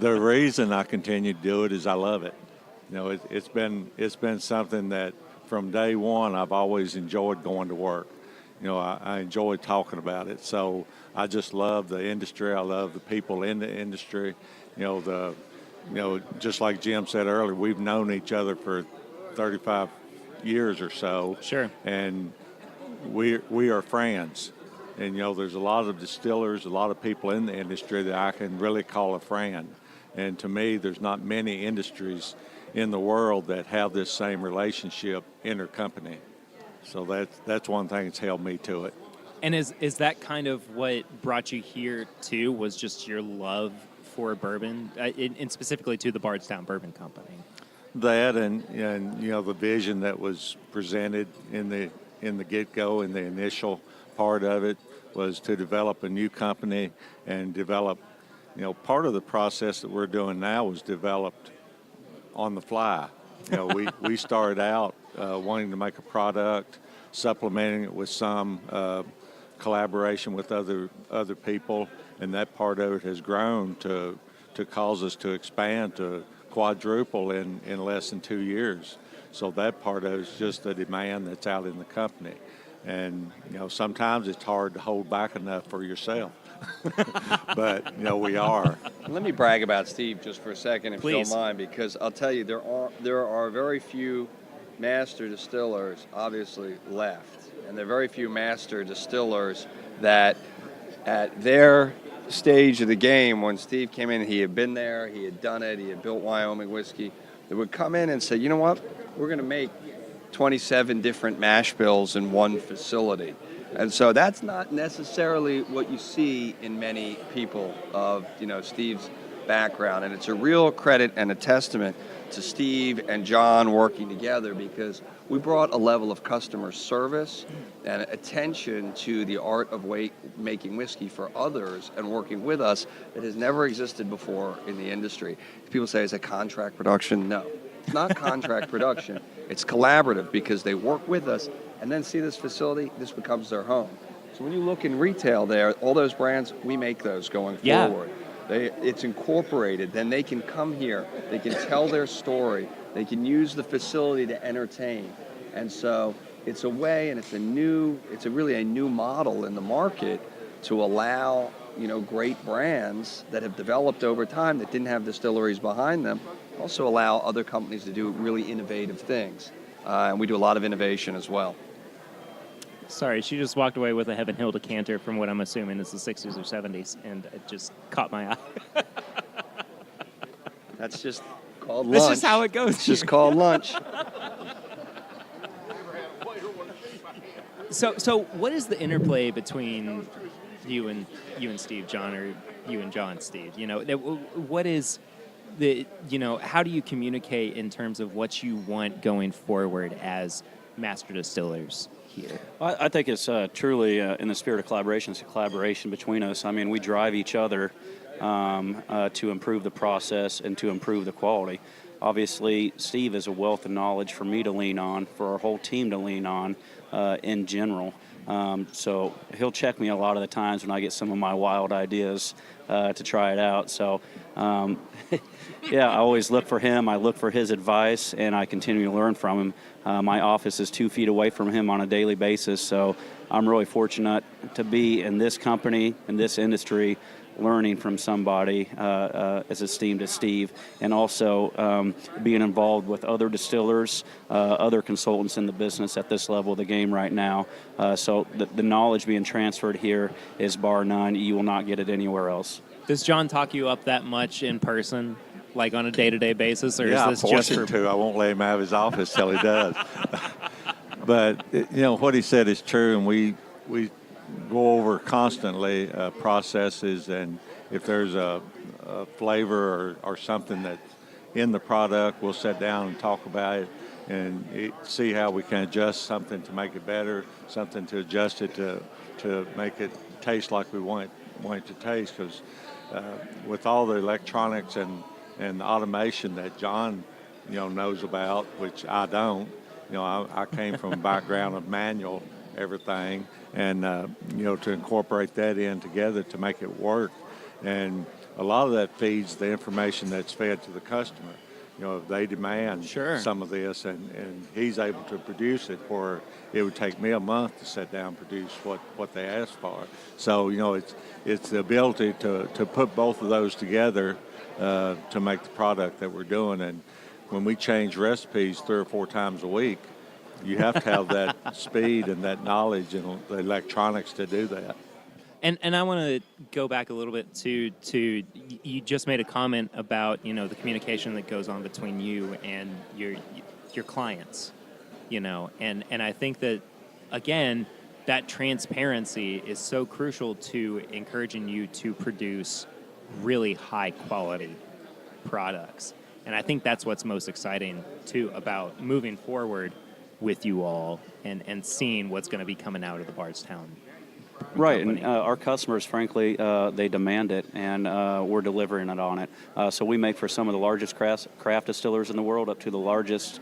the reason I continue to do it is I love it. It's been something that from day one I've always enjoyed going to work. I enjoy talking about it. So I just love the industry. I love the people in the industry. Just like Jim said earlier, we've known each other for 35 years or so. Sure. And we are friends. And, there's a lot of distillers, a lot of people in the industry that I can really call a friend. And to me, there's not many industries in the world that have this same relationship intercompany. So that's one thing that's held me to it. And is that kind of what brought you here too? Was just your love for bourbon, and specifically to the Bardstown Bourbon Company? That and the vision that was presented in the get-go, in the initial part of it, was to develop a new company and develop. Part of the process that we're doing now was developed on the fly. We started out wanting to make a product, supplementing it with some collaboration with other people, and that part of it has grown to cause us to expand to quadruple in less than 2 years. So that part of it is just the demand that's out in the company. And, sometimes it's hard to hold back enough for yourself. But, we are. Let me brag about Steve just for a second, if Please. you don't mind, because I'll tell you, there are very few master distillers, obviously, left. And there are very few master distillers that, at their stage of the game, when Steve came in, he had been there, he had done it, he had built Wyoming whiskey, they would come in and say, you know what, we're going to make 27 different mash bills in one facility. And so that's not necessarily what you see in many people of, Steve's background. And it's a real credit and a testament to Steve and John working together, because we brought a level of customer service and attention to the art of making whiskey for others and working with us that has never existed before in the industry. People say, is it contract production? No, it's not contract production. It's collaborative, because they work with us and then see this facility, this becomes their home. So when you look in retail there, all those brands, we make those going forward. It's incorporated. Then they can come here. They can tell their story. They can use the facility to entertain. And so it's a way, and it's really a new model in the market to allow, great brands that have developed over time that didn't have distilleries behind them, also allow other companies to do really innovative things. And we do a lot of innovation as well. Sorry, she just walked away with a Heaven Hill decanter from what I'm assuming is the 60s or 70s, and it just caught my eye. That's just called lunch. This is how it goes. It's just called lunch. So what is the interplay between you and Steve, John, or you and John, Steve? What is how do you communicate in terms of what you want going forward as master distillers here? I think it's truly in the spirit of collaboration. It's a collaboration between us. I mean, we drive each other to improve the process and to improve the quality. Obviously, Steve is a wealth of knowledge for me to lean on, for our whole team to lean on in general. So he'll check me a lot of the times when I get some of my wild ideas to try it out. So, yeah, I always look for him. I look for his advice, and I continue to learn from him. My office is 2 feet away from him on a daily basis, so I'm really fortunate to be in this company, in this industry, learning from somebody as esteemed as Steve, and also being involved with other distillers, other consultants in the business at this level of the game right now. So the knowledge being transferred here is bar none. You will not get it anywhere else. Does John talk you up that much in person, like on a day-to-day basis, or Yeah, is this I just force him to. I won't let him out of his office till he does. But what he said is true, and we go over constantly processes, and if there's a flavor or something that's in the product, we'll sit down and talk about it and see how we can adjust something to make it better, something to adjust it to make it taste like we want it to taste. Because with all the electronics and the automation that John knows about, which I don't, I came from a background of manual everything, and to incorporate that in together to make it work. And a lot of that feeds the information that's fed to the customer. If they demand some of this, and he's able to produce it, where it would take me a month to sit down and produce what they asked for. So it's the ability to put both of those together to make the product that we're doing. And when we change recipes 3 or 4 times a week, You have to have that speed and that knowledge and the electronics to do that. And I want to go back a little bit to you just made a comment about the communication that goes on between you and your clients, and I think that again that transparency is so crucial to encouraging you to produce really high quality products, and I think that's what's most exciting too about moving forward with you all and seeing what's going to be coming out of the Bardstown. Right, company. and our customers, frankly, they demand it, and we're delivering it on it. So we make for some of the largest craft distillers in the world, up to the largest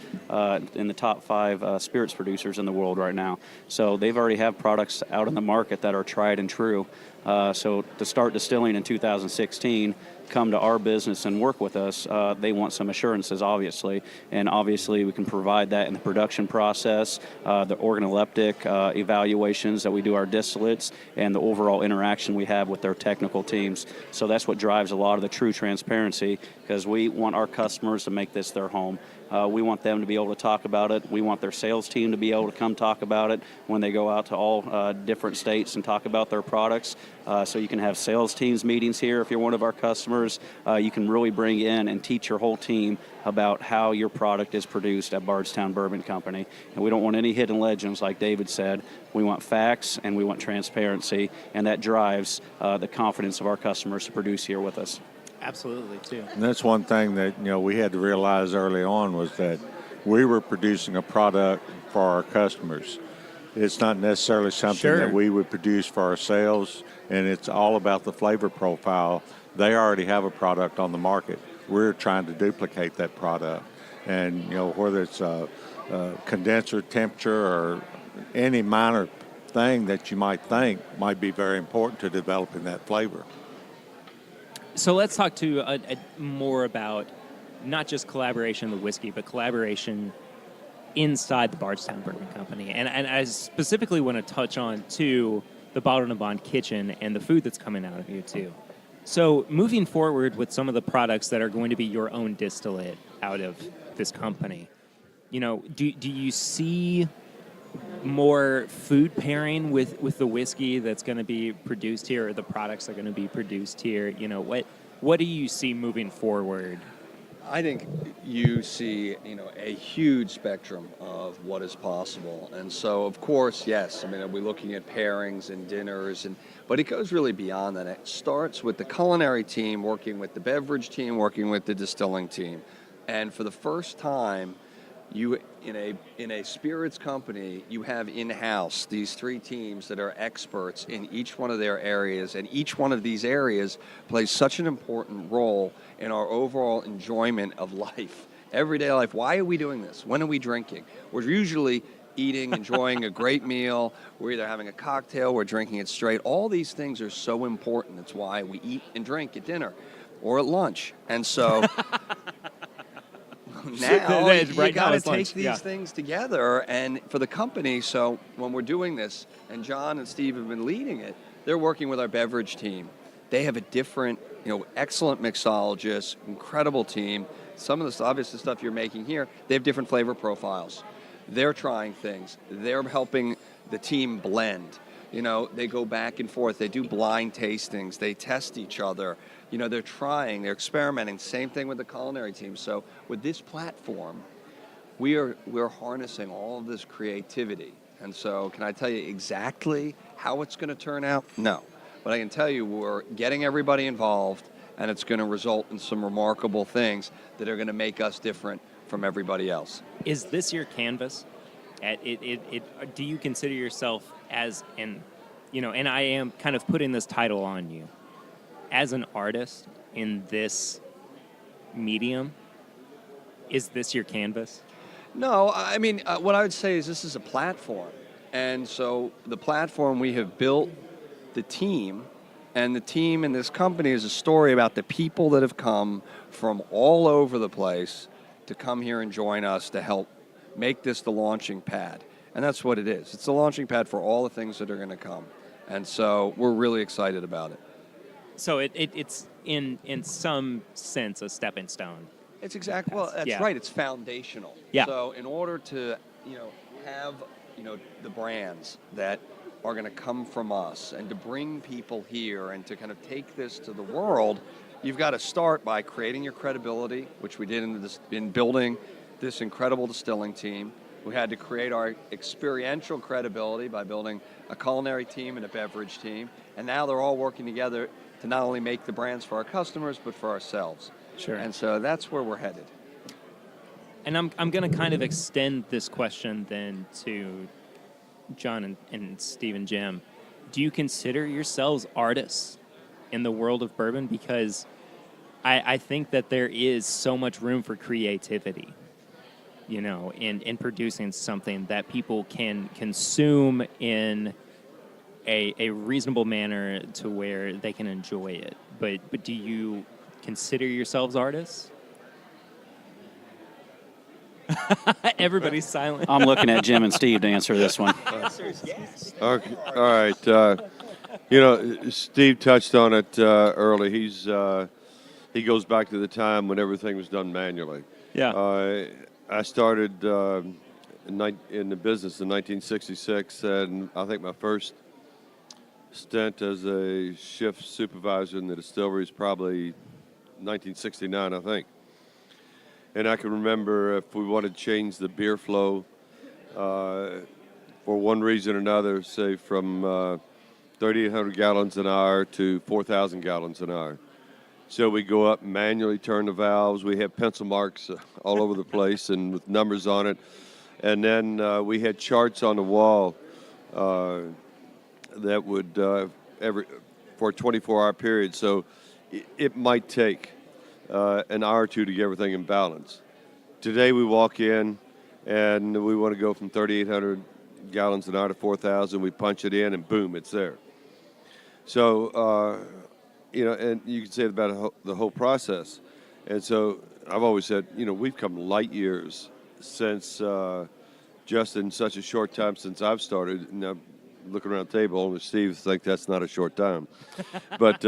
in the top 5 spirits producers in the world right now. So they've already have products out in the market that are tried and true. So to start distilling in 2016, come to our business and work with us, they want some assurances, obviously. And obviously we can provide that in the production process, the organoleptic evaluations that we do our distillates, and the overall interaction we have with their technical teams. So that's what drives a lot of the true transparency, because we want our customers to make this their home. We want them to be able to talk about it. We want their sales team to be able to come talk about it when they go out to all different states and talk about their products. So you can have sales teams meetings here if you're one of our customers. You can really bring in and teach your whole team about how your product is produced at Bardstown Bourbon Company. And we don't want any hidden legends, like David said. We want facts and we want transparency, and that drives the confidence of our customers to produce here with us. Absolutely, too. And that's one thing that we had to realize early on, was that we were producing a product for our customers. It's not necessarily something Sure. that we would produce for ourselves, and it's all about the flavor profile. They already have a product on the market. We're trying to duplicate that product, and whether it's a condenser temperature or any minor thing that you might think might be very important to developing that flavor. So let's talk more about not just collaboration with whiskey, but collaboration inside the Bardstown Bourbon Company. And I specifically want to touch on, too, the Bottled and Bond kitchen and the food that's coming out of you, too. So moving forward with some of the products that are going to be your own distillate out of this company, do you see more food pairing with the whiskey that's going to be produced here, or the products that are going to be produced here? What do you see moving forward? I think you see, a huge spectrum of what is possible. And so, of course, yes, we're looking at pairings and dinners, but it goes really beyond that. It starts with the culinary team working with the beverage team, working with the distilling team. And for the first time, you in a spirits company, you have in-house these 3 teams that are experts in each one of their areas, and each one of these areas plays such an important role in our overall enjoyment of life, everyday life. Why are we doing this? When are we drinking? We're usually eating, enjoying a great meal. We're either having a cocktail, we're drinking it straight. All these things are so important. That's why we eat and drink at dinner or at lunch. And so now you got to take these things together, and for the company. So when we're doing this, and John and Steve have been leading it, they're working with our beverage team. They have a different, excellent mixologist, incredible team. Some of the obvious stuff you're making here, they have different flavor profiles. They're trying things. They're helping the team blend. They go back and forth. They do blind tastings. They test each other. They're trying, they're experimenting. Same thing with the culinary team. So with this platform, we're harnessing all of this creativity. And so can I tell you exactly how it's going to turn out? No. But I can tell you we're getting everybody involved, and it's going to result in some remarkable things that are going to make us different from everybody else. Is this your canvas? Do you consider yourself as and I am kind of putting this title on you, as an artist in this medium? Is this your canvas? No, what I would say is this is a platform. And so the platform, we have built the team, and the team in this company is a story about the people that have come from all over the place to come here and join us to help make this the launching pad. And that's what it is. It's the launching pad for all the things that are going to come. And so we're really excited about it. So it's in some sense a stepping stone. It's exactly, well, that's right. It's foundational. Yeah. So in order to, have, the brands that are going to come from us, and to bring people here and to kind of take this to the world, you've got to start by creating your credibility, which we did in building this incredible distilling team. We had to create our experiential credibility by building a culinary team and a beverage team, and now they're all working together to not only make the brands for our customers, but for ourselves. Sure. And so that's where we're headed. And I'm going to kind of extend this question then to John and Steve and Jim. Do you consider yourselves artists in the world of bourbon? Because I think that there is so much room for creativity, in producing something that people can consume in a reasonable manner to where they can enjoy it. But do you consider yourselves artists? Everybody's silent. I'm looking at Jim and Steve to answer this one. Okay. All right. Steve touched on it early. He goes back to the time when everything was done manually. Yeah. I started in the business in 1966, and I think my first stint as a shift supervisor in the distillery is probably 1969, I think. And I can remember if we wanted to change the beer flow for one reason or another, say from 3,800 gallons an hour to 4,000 gallons an hour. So we go up and manually turn the valves. We have pencil marks all over the place and with numbers on it. And then we had charts on the wall that would for a 24-hour period. So it might take an hour or two to get everything in balance. Today we walk in and we want to go from 3,800 gallons an hour to 4,000. We punch it in and boom, it's there. So, and you can say about the whole process. And so I've always said, we've come light years since just in such a short time since I've started. Now, looking around the table, only Steve thinks that's not a short time. But,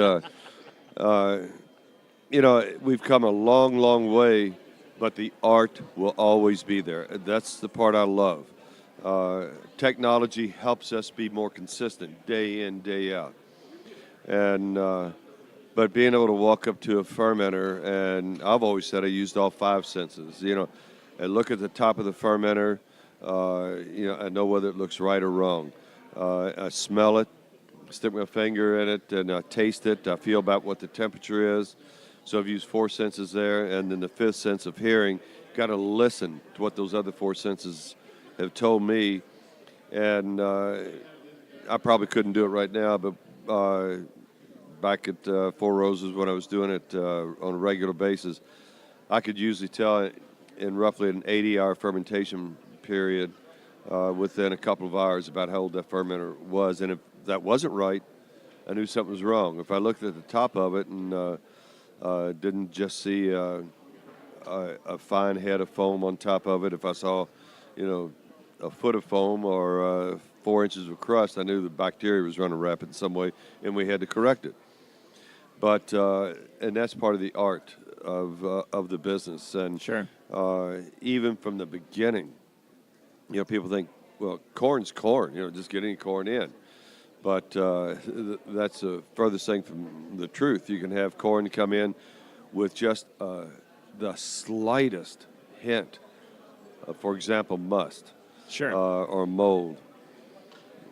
we've come a long, long way, but the art will always be there. That's the part I love. Technology helps us be more consistent day in, day out. And but being able to walk up to a fermenter, and I've always said I used all five senses. I look at the top of the fermenter. I know whether it looks right or wrong. I smell it, stick my finger in it, and I taste it. I feel about what the temperature is. So I've used four senses there, and then the fifth sense of hearing. Got to listen to what those other four senses have told me, and I probably couldn't do it right now, but back at Four Roses when I was doing it on a regular basis, I could usually tell in roughly an 80-hour fermentation period within a couple of hours about how old that fermenter was, and if that wasn't right, I knew something was wrong. If I looked at the top of it and didn't just see a fine head of foam on top of it, if I saw, a foot of foam or 4 inches of crust, I knew the bacteria was running rapid in some way, and we had to correct it. But and that's part of the art of the business. And sure. Even from the beginning, people think, well, corn's corn, just get any corn in. But that's the furthest thing from the truth. You can have corn come in with just the slightest hint of, for example, must. Sure. Or mold.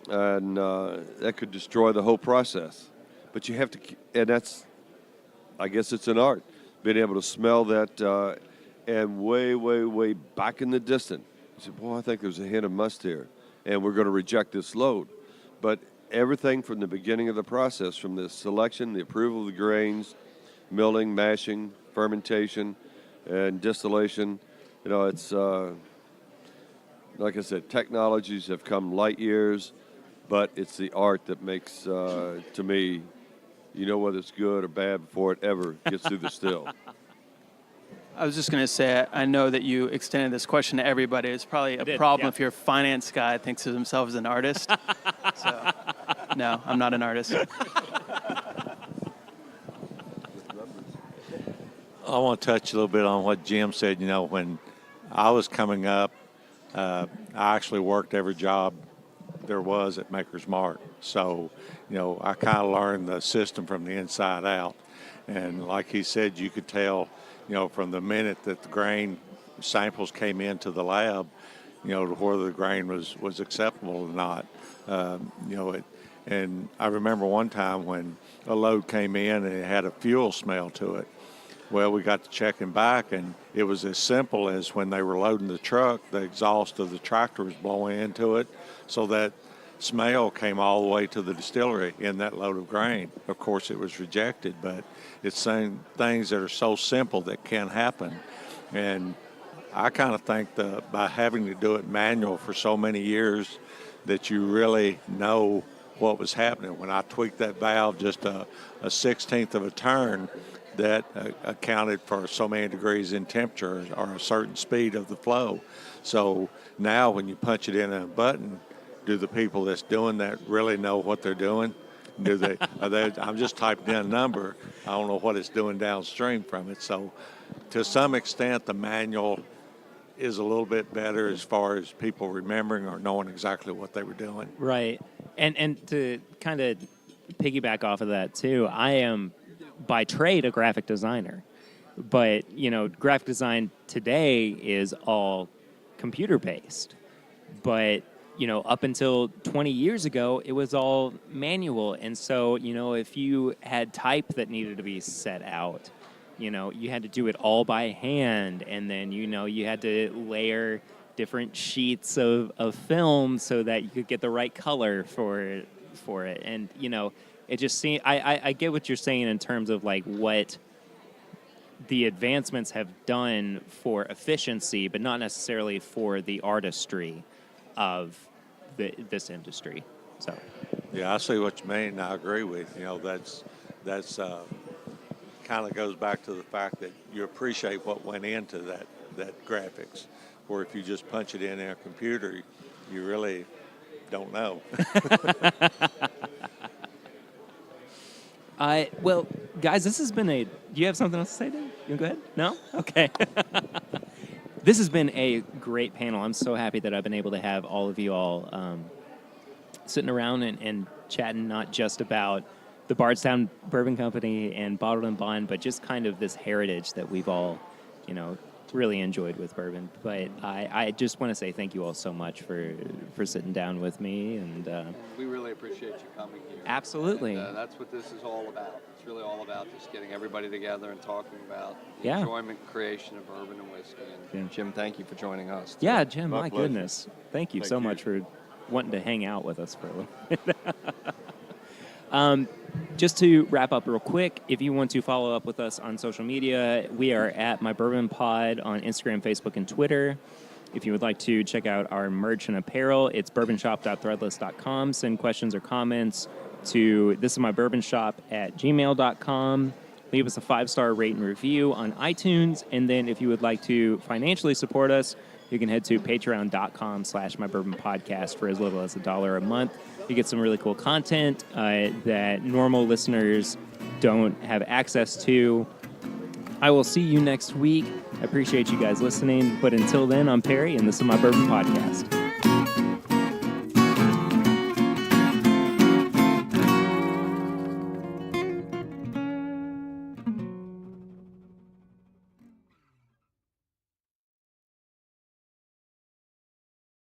And that could destroy the whole process. But you have to, and I guess it's an art, being able to smell that and way, way, way back in the distance. You say, boy, I think there's a hint of must here, and we're going to reject this load. But everything from the beginning of the process, from the selection, the approval of the grains, milling, mashing, fermentation, and distillation, it's, like I said, technologies have come light years, but it's the art that makes, to me, whether it's good or bad before it ever gets through the still. I was just going to say, I know that you extended this question to everybody. It's probably a problem if your finance guy thinks of himself as an artist. So, no, I'm not an artist. I want to touch a little bit on what Jim said. When I was coming up I actually worked every job there was at Maker's Mark. So, I kind of learned the system from the inside out. And like he said, you could tell, from the minute that the grain samples came into the lab, to whether the grain was acceptable or not. And I remember one time when a load came in and it had a fuel smell to it. Well, we got to checking back, and it was as simple as when they were loading the truck, the exhaust of the tractor was blowing into it, so that smell came all the way to the distillery in that load of grain. Of course, it was rejected, but it's saying things that are so simple that can happen. And I kind of think that by having to do it manual for so many years, that you really know what was happening. When I tweaked that valve just a 16th of a turn, that accounted for so many degrees in temperature or a certain speed of the flow. So now when you punch it in a button, do the people that's doing that really know what they're doing? Do they? I'm just typing in a number. I don't know what it's doing downstream from it. So to some extent, the manual is a little bit better as far as people remembering or knowing exactly what they were doing. Right. And to kind of piggyback off of that too, I am by trade a graphic designer. But, graphic design today is all computer based. But, up until 20 years ago, it was all manual. And so, if you had type that needed to be set out, you had to do it all by hand. And then, you had to layer different sheets of film so that you could get the right color for it. And, it just seems, I get what you're saying in terms of like what the advancements have done for efficiency, but not necessarily for the artistry of this industry. So, yeah, I see what you mean. I agree with that's kind of goes back to the fact that you appreciate what went into that graphics. Or if you just punch it in a computer, you really don't know. Well, guys, this has been do you have something else to say, Dave? You want to go ahead? No? Okay. This has been a great panel. I'm so happy that I've been able to have all of you all sitting around and chatting, not just about the Bardstown Bourbon Company and Bottled and Bond, but just kind of this heritage that we've all, really enjoyed with bourbon. But I just want to say thank you all so much for sitting down with me. And we really appreciate you coming here. Absolutely. And, that's what this is all about. It's really all about just getting everybody together and talking about the Yeah. enjoyment and creation of bourbon and whiskey. And Jim, thank you for joining us. yeah, Jim, My my pleasure. goodness. Thank you Thank so you. much for wanting to hang out with us for a little bit. Just to wrap up real quick, if you want to follow up with us on social media, we are at My Bourbon Pod on Instagram, Facebook, and Twitter. If you would like to check out our merch and apparel, it's bourbonshop.threadless.com. Send questions or comments to thisismybourbonshop@gmail.com. Leave us a 5-star rate and review on iTunes. And then if you would like to financially support us, you can head to patreon.com/mybourbonpodcast for as little as $1 a month. You get some really cool content that normal listeners don't have access to. I will see you next week. I appreciate you guys listening. But until then, I'm Perry, and this is My Bourbon Podcast.